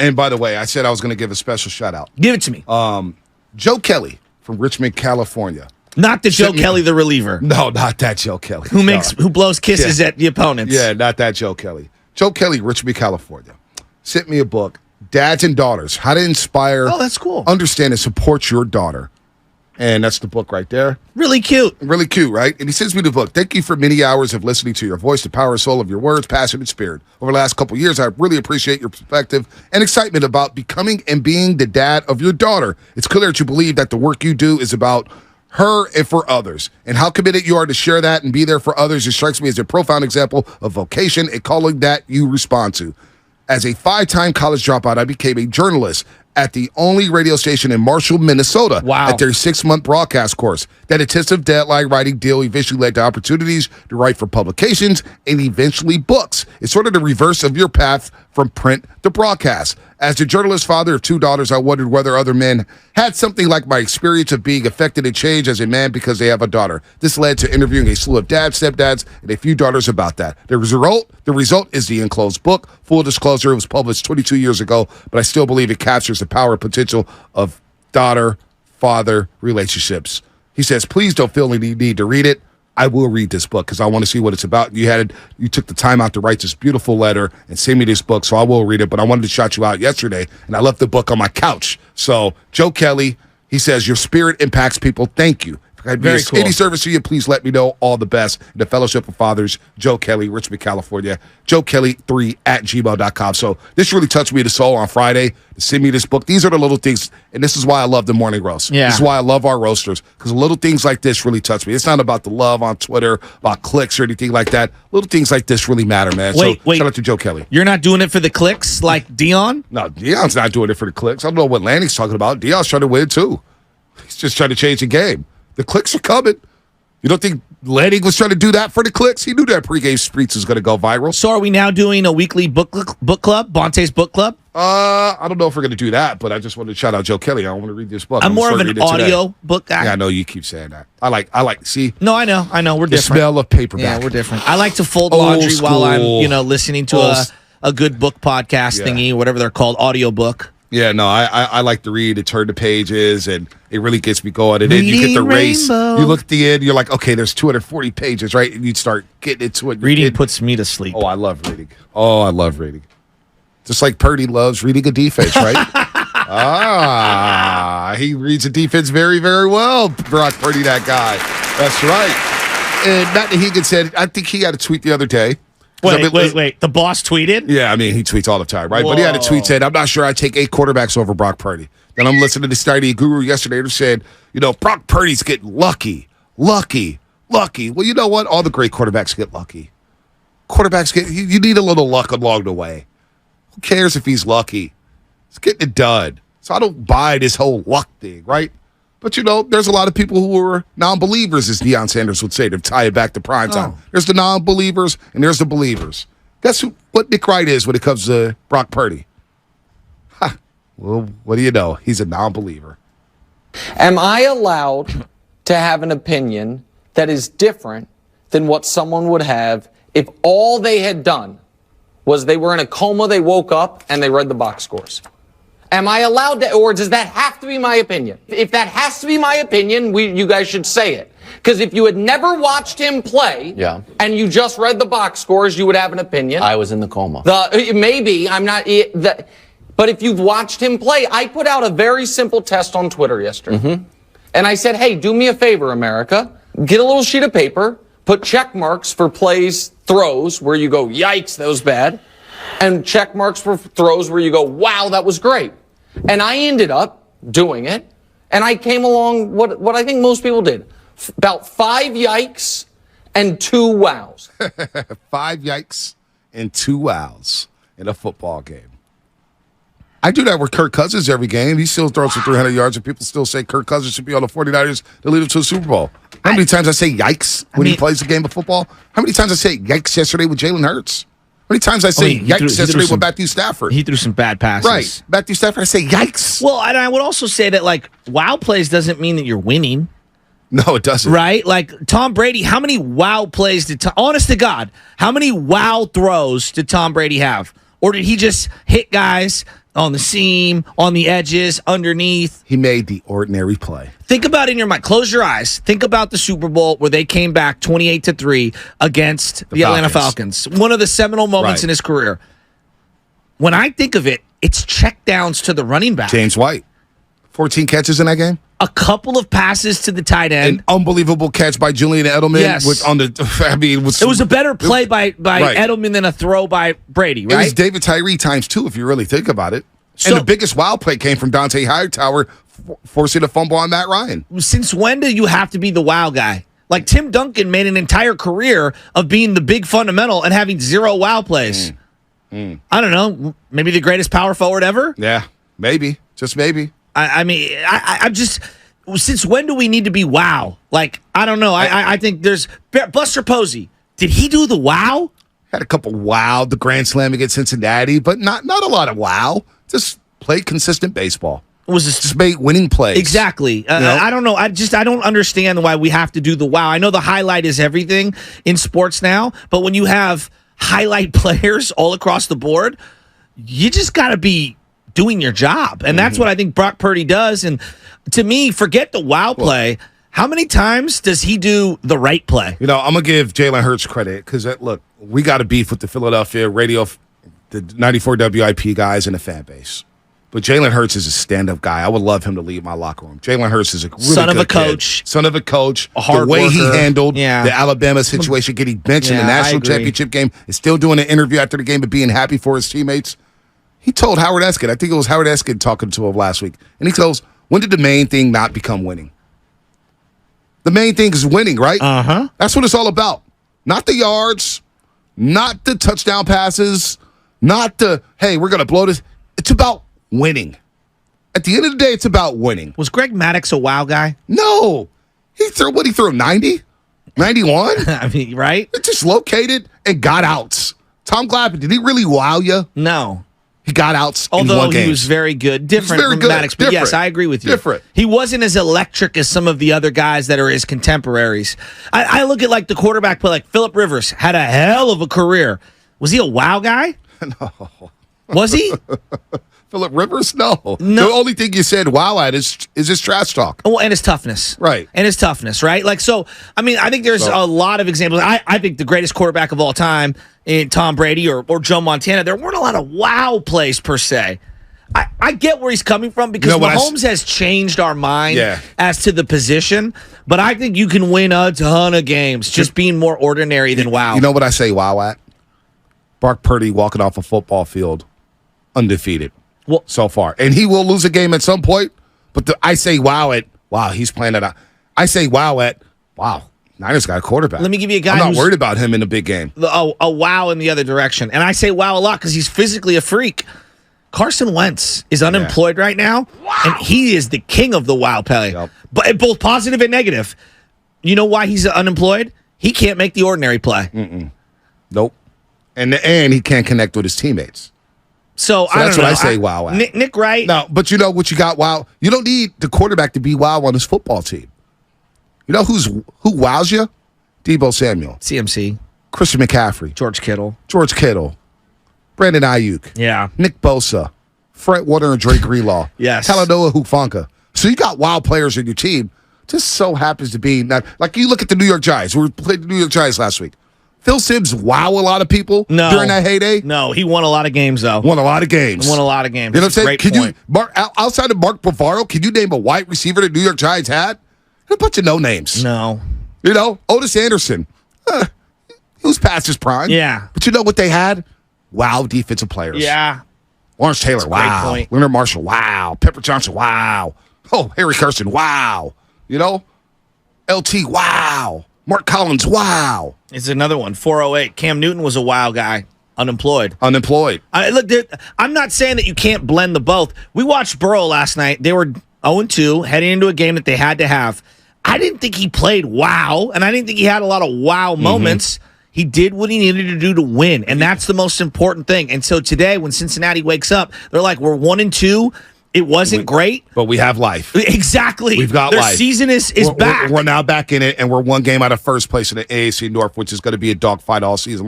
And by the way, I said I was going to give a special shout out. Give it to me. Joe Kelly from Richmond, California. Not the Joe Kelly, the reliever. No, not that Joe Kelly. Who blows kisses at the opponents. Yeah, not that Joe Kelly. Joe Kelly, Richmond, California, sent me a book, Dads and Daughters, How to Inspire, that's cool. Understand and Support Your Daughter. And that's the book right there. Really cute. Really cute, right? And he sends me the book. Thank you for many hours of listening to your voice, the power and soul of your words, passion, and spirit. Over the last couple of years, I really appreciate your perspective and excitement about becoming and being the dad of your daughter. It's clear that you believe that the work you do is about her and for others. And how committed you are to share that and be there for others, it strikes me as a profound example of vocation and calling that you respond to. As a 5-time college dropout, I became a journalist at the only radio station in Marshall, Minnesota. Wow. At their 6-month broadcast course. That intensive deadline writing deal eventually led to opportunities to write for publications and eventually books. It's sort of the reverse of your path from print to broadcast. As the journalist, father of 2 daughters, I wondered whether other men had something like my experience of being affected and changed as a man because they have a daughter. This led to interviewing a slew of dads, stepdads, and a few daughters about that. The result is the enclosed book. Full disclosure, it was published 22 years ago, but I still believe it captures the power and potential of daughter-father relationships. He says, please don't feel any need to read it. I will read this book because I want to see what it's about. You took the time out to write this beautiful letter and send me this book, so I will read it. But I wanted to shout you out yesterday, and I left the book on my couch. So Joe Kelly, he says, your spirit impacts people. Thank you. If I Very cool. Any service to you, please let me know. All the best. The Fellowship of Fathers, Joe Kelly, Richmond, California. JoeKelly3@gmail.com. So this really touched me to soul on Friday to send me this book. These are the little things, and this is why I love the morning roast. Yeah. This is why I love our roasters, because little things like this really touch me. It's not about the love on Twitter, about clicks or anything like that. Little things like this really matter, man. Wait. Shout out to Joe Kelly. You're not doing it for the clicks like Dion? No, Dion's not doing it for the clicks. I don't know what Lanny's talking about. Dion's trying to win, too. He's just trying to change the game. The clicks are coming. You don't think Lanning was trying to do that for the clicks? He knew that pregame speech was going to go viral. So are we now doing a weekly book club, Bonte's book club? I don't know if we're going to do that, but I just wanted to shout out Joe Kelly. I want to read this book. I'm more of an audio book guy. Yeah, I know you keep saying that. I like. See? No, I know. We're the different. smell of paperback. Yeah, we're different. I like to fold laundry while I'm, listening to a good book podcast thingy, whatever they're called, audio book. Yeah, no, I like to read and turn the pages, and it really gets me going. And then you get the race. Rainbow. You look at the end, you're like, okay, there's 240 pages, right? And you start getting into it. Reading puts me to sleep. Oh, I love reading. Just like Purdy loves reading a defense, right? He reads a defense very, very well. Brock Purdy, that guy. That's right. And Matt Nahigan said, I think he had a tweet the other day. Wait. The boss tweeted? Yeah, I mean, he tweets all the time, right? Whoa. But he had a tweet saying, I'm not sure I'd take 8 quarterbacks over Brock Purdy. Then I'm listening to Steiny Guru yesterday who said, Brock Purdy's getting lucky. Well, you know what? All the great quarterbacks get lucky. You need a little luck along the way. Who cares if he's lucky? He's getting it done. So I don't buy this whole luck thing, right? But, there's a lot of people who are non-believers, as Deion Sanders would say, to tie it back to primetime. There's the non-believers, and there's the believers. Guess what Nick Wright is when it comes to Brock Purdy? Well, what do you know? He's a non-believer. Am I allowed to have an opinion that is different than what someone would have if all they had done was they were in a coma, they woke up, and they read the box scores? Am I allowed to, or does that have to be my opinion? If that has to be my opinion, you guys should say it. Because if you had never watched him play, and you just read the box scores, you would have an opinion. I was in the coma. Maybe, I'm not, but if you've watched him play, I put out a very simple test on Twitter yesterday. And I said, hey, do me a favor, America. Get a little sheet of paper, put check marks for plays, throws, where you go, yikes, that was bad. And check marks for throws where you go, wow, that was great. And I ended up doing it, and I came along what I think most people did. About 5 yikes and 2 wows. 5 yikes and 2 wows in a football game. I do that with Kirk Cousins every game. He still throws for 300 yards, and people still say Kirk Cousins should be on the 49ers to lead them to a Super Bowl. How many times I say yikes when he plays a game of football? How many times I say yikes yesterday with Jalen Hurts? How many times I say yikes yesterday with Matthew Stafford? He threw some bad passes. Right. Matthew Stafford, I say yikes. Well, and I would also say that, wow plays doesn't mean that you're winning. No, it doesn't. Right? Like, Tom Brady, how many wow plays honest to God, how many wow throws did Tom Brady have? Or did he just hit guys, On the seam, on the edges, underneath. He made the ordinary play. Think about it in your mind. Close your eyes. Think about the Super Bowl where they came back 28-3 against the Atlanta Falcons. One of the seminal moments in his career. When I think of it, it's checkdowns to the running back. James White. 14 catches in that game. A couple of passes to the tight end. An unbelievable catch by Julian Edelman. Yes. It was a better play by Edelman than a throw by Brady, right? It was David Tyree times 2, if you really think about it. So, and the biggest wild play came from Dante Hightower forcing a fumble on Matt Ryan. Since when do you have to be the wow guy? Like Tim Duncan made an entire career of being the big fundamental and having 0 wow plays. I don't know. Maybe the greatest power forward ever? Yeah, maybe. Just maybe. I'm just, since when do we need to be wow? Like, I don't know. I think there's Buster Posey. Did he do the wow? Had a couple wow, the grand slam against Cincinnati, but not a lot of wow. Just played consistent baseball. Was this just made winning plays? Exactly. I don't know. I don't understand why we have to do the wow. I know the highlight is everything in sports now, but when you have highlight players all across the board, you just got to be doing your job. And that's what I think Brock Purdy does. And to me, forget the wow play. How many times does he do the right play? I'm going to give Jalen Hurts credit because, look, we got a beef with the Philadelphia radio, the 94 WIP guys and the fan base. But Jalen Hurts is a stand-up guy. I would love him to leave my locker room. Jalen Hurts is a really son of good a coach. Kid. Son of a coach. A hard the way worker. He handled the Yeah. Alabama situation, getting benched in the national championship game, and still doing an interview after the game and being happy for his teammates. He told Howard Eskin, I think it was Howard Eskin talking to him last week, and he tells, when did the main thing not become winning? The main thing is winning, right? Uh-huh. That's what it's all about. Not the yards, not the touchdown passes, not the, hey, we're going to blow this. It's about winning. At the end of the day, it's about winning. Was Greg Maddux a wow guy? No. He threw 90? 91? I mean, right? It just located and got outs. Tom Glavine, did he really wow you? No. He got outs Although in one game. he was very good. Different from Maddux. But yes, I agree with you. Different. He wasn't as electric as some of the other guys that are his contemporaries. I look at like the quarterback play, like Phillip Rivers had a hell of a career. Was he a wow guy? No. Was he? Phillip Rivers? No. The only thing you said wow at is his trash talk. Well, and his toughness. Right. And his toughness, right? Like, so, I mean, I think there's a lot of examples. I think the greatest quarterback of all time in Tom Brady or Joe Montana, there weren't a lot of wow plays per se. I get where he's coming from because Mahomes has changed our mind as to the position, but I think you can win a ton of games just being more ordinary than wow. You know what I say wow at? Brock Purdy walking off a football field undefeated. Well, so far. And he will lose a game at some point, but I say wow at, wow, he's playing it out. I say wow at, wow, Niners got a quarterback. Let me give you a guy I'm not worried about him in a big game. A wow in the other direction. And I say wow a lot because he's physically a freak. Carson Wentz is unemployed right now, and he is the king of the wow play, but both positive and negative. You know why he's unemployed? He can't make the ordinary play. Nope. And he can't connect with his teammates. So I that's don't know. What I say wow at. Nick Wright. No, but you know what you got wow? You don't need the quarterback to be wow on his football team. You know who wows you? Deebo Samuel. CMC. Christian McCaffrey. George Kittle. Brandon Ayuk. Yeah. Nick Bosa. Fred Warner and Drake Greenlaw. Yes. Talanoa Hufanga. So you got wild players in your team. Just so happens to be not like you look at the New York Giants. We played the New York Giants last week. Phil Simms wow a lot of people during that heyday. No, he won a lot of games though. Won a lot of games. You know what I'm saying? Great point. Outside of Mark Bavaro, can you name a wide receiver the New York Giants had? A bunch of no names. No. Otis Anderson. He was past his prime. Yeah. But you know what they had? Wow defensive players. Yeah. Lawrence Taylor, wow. Great point. Leonard Marshall, wow. Pepper Johnson, wow. Oh, Harry Carson, wow. LT, wow. Mark Collins, wow. It's another one. 408. Cam Newton was a wow guy. Unemployed. Look, I'm not saying that you can't blend the both. We watched Burrow last night. They were 0-2, heading into a game that they had to have. I didn't think he played wow, and I didn't think he had a lot of wow moments. He did what he needed to do to win, and that's the most important thing. And so today, when Cincinnati wakes up, they're like, we're 1-2. It wasn't great. But we have life. Exactly. We've got Their life. season is back. We're now back in it, and we're one game out of first place in the AAC North, which is going to be a dogfight all season.